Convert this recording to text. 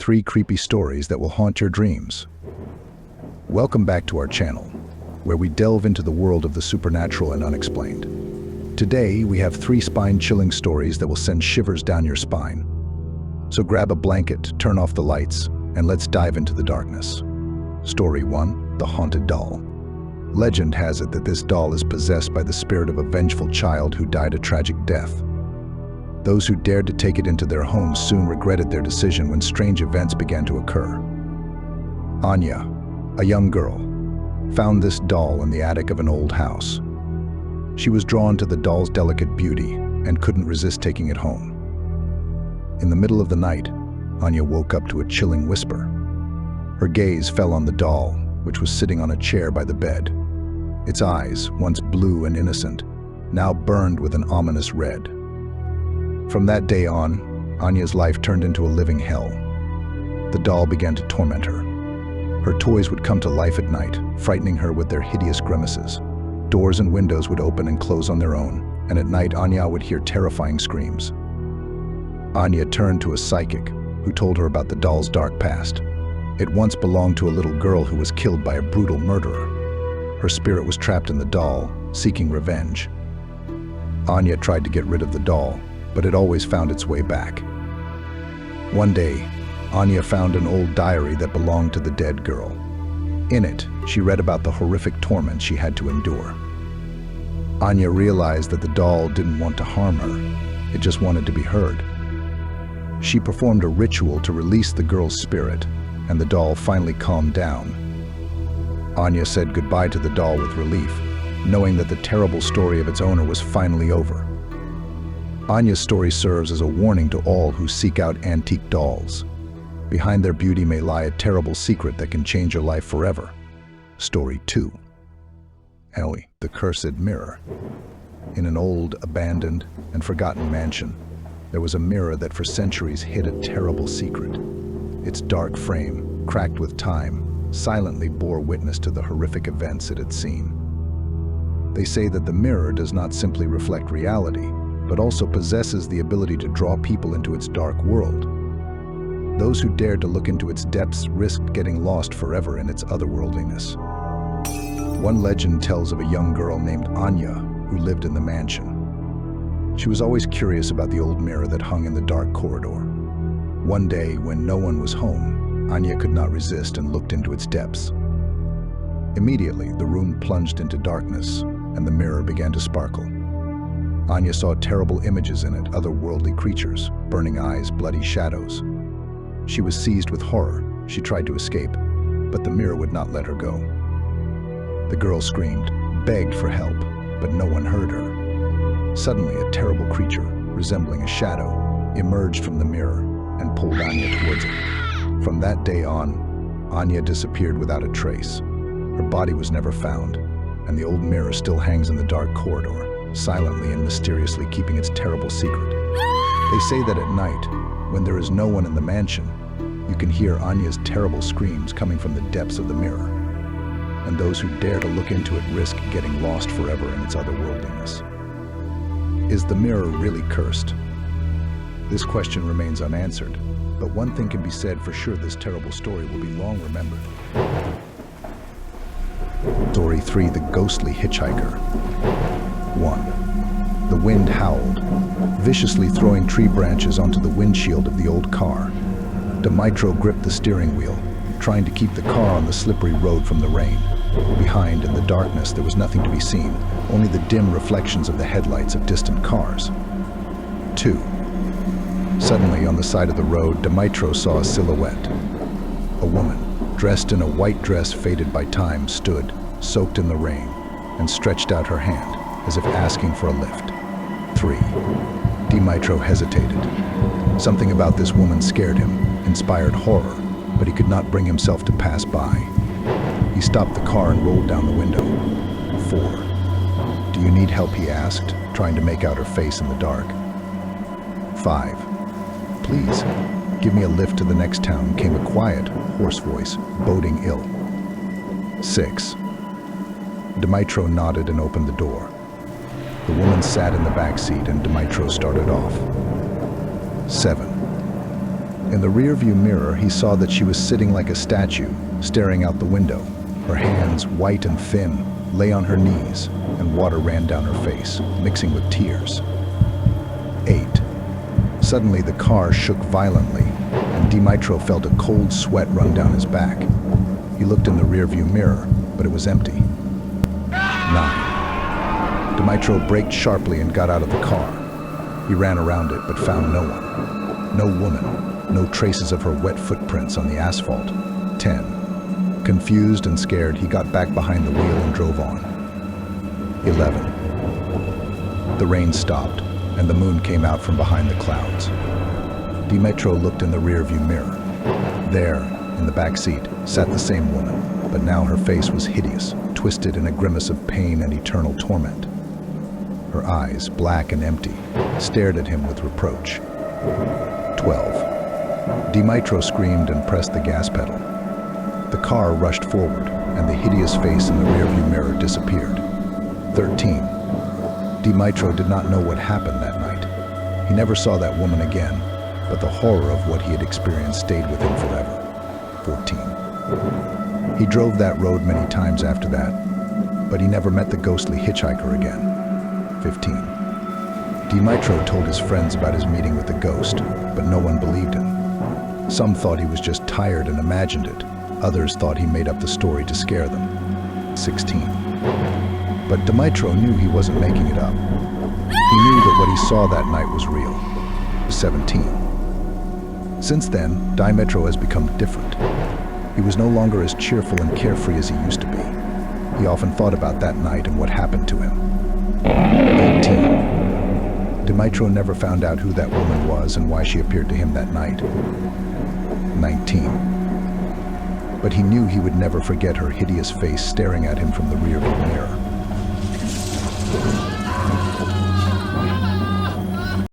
3 creepy stories that will haunt your dreams. Welcome back to our channel, where we delve into the world of the supernatural and unexplained. Today, we have 3 spine-chilling stories that will send shivers down your spine. So grab a blanket, turn off the lights, and let's dive into the darkness. Story 1, The Haunted Doll. Legend has it that this doll is possessed by the spirit of a vengeful child who died a tragic death. Those who dared to take it into their homes soon regretted their decision when strange events began to occur. Anya, a young girl, found this doll in the attic of an old house. She was drawn to the doll's delicate beauty and couldn't resist taking it home. In the middle of the night, Anya woke up to a chilling whisper. Her gaze fell on the doll, which was sitting on a chair by the bed. Its eyes, once blue and innocent, now burned with an ominous red. From that day on, Anya's life turned into a living hell. The doll began to torment her. Her toys would come to life at night, frightening her with their hideous grimaces. Doors and windows would open and close on their own, and at night Anya would hear terrifying screams. Anya turned to a psychic, who told her about the doll's dark past. It once belonged to a little girl who was killed by a brutal murderer. Her spirit was trapped in the doll, seeking revenge. Anya tried to get rid of the doll, but it always found its way back. One day, Anya found an old diary that belonged to the dead girl. In it, she read about the horrific torment she had to endure. Anya realized that the doll didn't want to harm her, it just wanted to be heard. She performed a ritual to release the girl's spirit, and the doll finally calmed down. Anya said goodbye to the doll with relief, knowing that the terrible story of its owner was finally over. Anya's story serves as a warning to all who seek out antique dolls. Behind their beauty may lie a terrible secret that can change your life forever. Story 2. Ellie, the Cursed Mirror. In an old, abandoned, and forgotten mansion, there was a mirror that for centuries hid a terrible secret. Its dark frame, cracked with time, silently bore witness to the horrific events it had seen. They say that the mirror does not simply reflect reality, but also possesses the ability to draw people into its dark world. Those who dared to look into its depths risked getting lost forever in its otherworldliness. One legend tells of a young girl named Anya who lived in the mansion. She was always curious about the old mirror that hung in the dark corridor. One day, when no one was home, Anya could not resist and looked into its depths. Immediately, the room plunged into darkness, and the mirror began to sparkle. Anya saw terrible images in it, otherworldly creatures, burning eyes, bloody shadows. She was seized with horror. She tried to escape, but the mirror would not let her go. The girl screamed, begged for help, but no one heard her. Suddenly, a terrible creature, resembling a shadow, emerged from the mirror and pulled Anya towards it. From that day on, Anya disappeared without a trace. Her body was never found, and the old mirror still hangs in the dark corridor, silently and mysteriously keeping its terrible secret. They say that at night, when there is no one in the mansion, you can hear Anya's terrible screams coming from the depths of the mirror. And those who dare to look into it risk getting lost forever in its otherworldliness. Is the mirror really cursed? This question remains unanswered, but one thing can be said for sure: this terrible story will be long remembered. Story 3, The Ghostly Hitchhiker. 1. The wind howled, viciously throwing tree branches onto the windshield of the old car. Dmytro gripped the steering wheel, trying to keep the car on the slippery road from the rain. Behind, in the darkness, there was nothing to be seen, only the dim reflections of the headlights of distant cars. 2. Suddenly, on the side of the road, Dmytro saw a silhouette. A woman, dressed in a white dress faded by time, stood, soaked in the rain, and stretched out her hand, as if asking for a lift. 3. Dmytro hesitated. Something about this woman scared him, inspired horror, but he could not bring himself to pass by. He stopped the car and rolled down the window. 4. Do you need help, he asked, trying to make out her face in the dark. 5. Please, give me a lift to the next town, came a quiet, hoarse voice, boding ill. 6. Dmytro nodded and opened the door. The woman sat in the back seat and Dmytro started off. 7. In the rearview mirror, he saw that she was sitting like a statue, staring out the window. Her hands, white and thin, lay on her knees, and water ran down her face, mixing with tears. 8. Suddenly, the car shook violently, and Dimitro felt a cold sweat run down his back. He looked in the rearview mirror, but it was empty. 9. Dimitro braked sharply and got out of the car. He ran around it, but found no one. No woman, no traces of her wet footprints on the asphalt. 10. Confused and scared, he got back behind the wheel and drove on. 11. The rain stopped, and the moon came out from behind the clouds. Dimitro looked in the rearview mirror. There, in the back seat, sat the same woman, but now her face was hideous, twisted in a grimace of pain and eternal torment. Her eyes, black and empty, stared at him with reproach. 12. Dimitro screamed and pressed the gas pedal. The car rushed forward, and the hideous face in the rearview mirror disappeared. 13. Dimitro did not know what happened that night. He never saw that woman again, but the horror of what he had experienced stayed with him forever. 14. He drove that road many times after that, but he never met the ghostly hitchhiker again. 15. Dimitro told his friends about his meeting with the ghost, but no one believed him. Some thought he was just tired and imagined it. Others thought he made up the story to scare them. 16. But Dimitro knew he wasn't making it up. He knew that what he saw that night was real. 17. Since then, Dimitro has become different. He was no longer as cheerful and carefree as he used to be. He often thought about that night and what happened to him. 18. Dimitro never found out who that woman was and why she appeared to him that night. 19. But he knew he would never forget her hideous face staring at him from the rearview mirror.